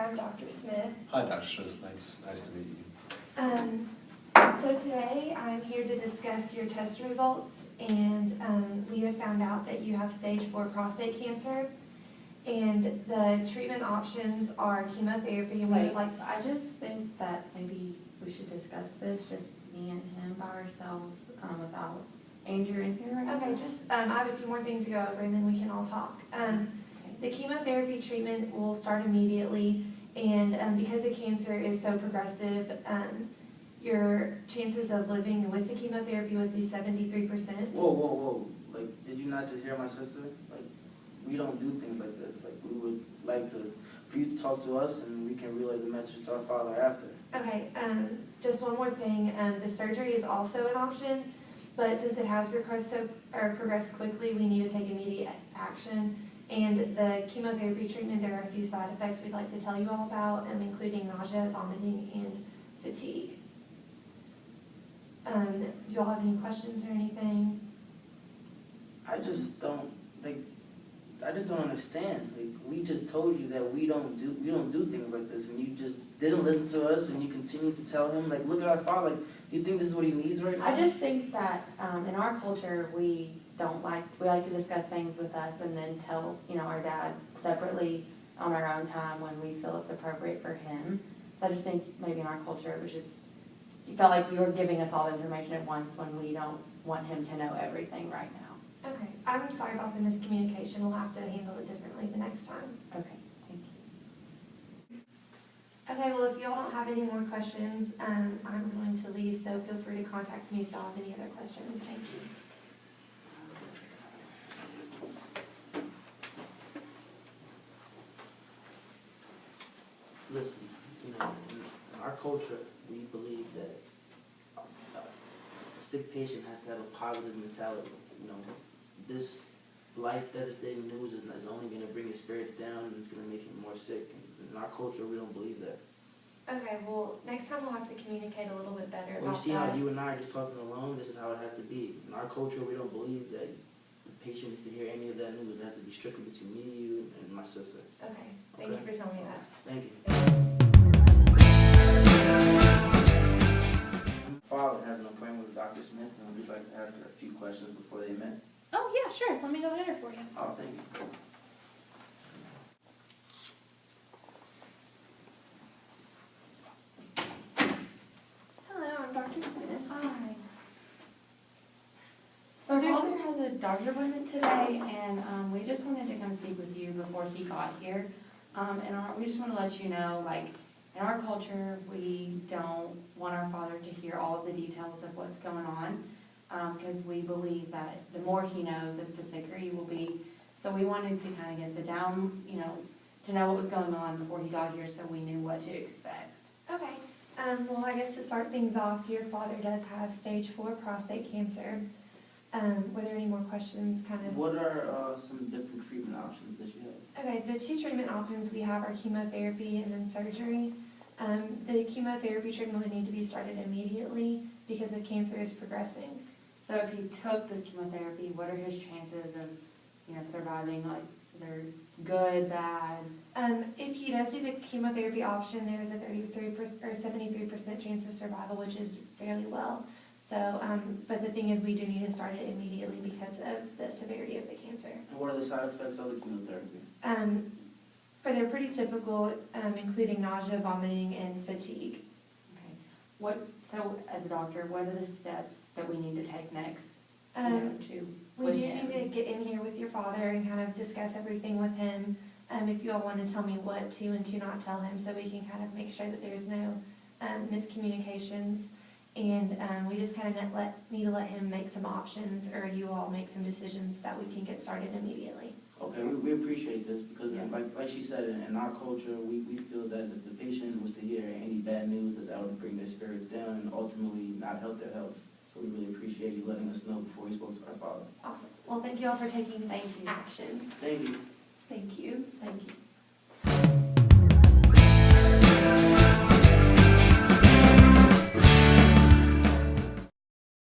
I'm Dr. Smith. Hi, Dr. Smith. Nice to meet you. So today I'm here to discuss your test results, and we have found out that you have stage 4 prostate cancer, and the treatment options are chemotherapy. And we would like to... I just think that maybe we should discuss this, just me and him by ourselves, without Andrew in here right now. Okay, just I have a few more things to go over, and then we can all talk. The chemotherapy treatment will start immediately, and because the cancer is so progressive, your chances of living with the chemotherapy would be 73%. Whoa. Like, did you not just hear my sister? Like, we don't do things like this. Like, we would like for you to talk to us, and we can relay the message to our father after. Okay, just one more thing. The surgery is also an option, but since it has progressed quickly, we need to take immediate action. And the chemotherapy treatment, there are a few side effects we'd like to tell you all about, including nausea, vomiting, and fatigue. Do you all have any questions or anything? I just don't understand. Like, we just told you that we don't do things like this, and you just didn't listen to us, and you continue to tell him, like, look at our father. Like, do you think this is what he needs right now? I just think that in our culture, we like to discuss things with us and then tell, our dad separately on our own time when we feel it's appropriate for him. So I just think maybe in our culture, it was just, you felt like you were giving us all the information at once when we don't want him to know everything right now. Okay, I'm sorry about the miscommunication. We'll have to handle it differently the next time. Okay, thank you. Okay, well, if y'all don't have any more questions, I'm going to leave, so feel free to contact me if y'all have any other questions. Thank you. Listen, in our culture, we believe that a sick patient has to have a positive mentality. This life devastating news is only going to bring his spirits down, and it's going to make him more sick. And in our culture, we don't believe that. Okay, well, next time we'll have to communicate a little bit better Well, you about see that. how you and I are just talking alone? This is how it has to be. In our culture, we don't believe that the patient needs to hear any of that news. It has to be strictly between me, you, and my sister. Okay, thank you for telling me that. Thank you. Father has an appointment with Dr. Smith, and we'd like to ask her a few questions before they met. Oh, yeah, sure. Let me go get her for you. Oh, thank you. Hello, I'm Dr. Smith. Hi. So our father has a doctor's appointment today, and we just wanted to come speak with you before he got here. We just want to let you know, in our culture, we don't want our father to hear all of the details of what's going on, because we believe that the more he knows, the sicker he will be. So we wanted to kind of get to know what was going on before he got here, so we knew what to expect. Okay, well, I guess to start things off, your father does have stage 4 prostate cancer. Were there any more questions What are some different treatment options that you have? Okay, the 2 treatment options we have are chemotherapy and then surgery. The chemotherapy treatment would need to be started immediately because the cancer is progressing. So if he took this chemotherapy, what are his chances of, surviving? Like, they're good, bad? If he does do the chemotherapy option, there is a 33% or 73% chance of survival, which is fairly well. So, but the thing is, we do need to start it immediately because of the severity of the cancer. And what are the side effects of the chemotherapy? But they're pretty typical, including nausea, vomiting, and fatigue. Okay. So as a doctor, what are the steps that we need to take next? We do need to get in here with your father and kind of discuss everything with him. If you all want to tell me what to and to not tell him, so we can kind of make sure that there's no miscommunications. And we just kind of need to let him make some options, or you all make some decisions so that we can get started immediately. Okay, we appreciate this because, Yes. like she said, in our culture, we feel that if the patient was to hear any bad news, that would bring their spirits down and ultimately not help their health. So we really appreciate you letting us know before we spoke to our father. Awesome. Well, thank you all for taking Thank you. action. Thank you. Thank you. Thank you.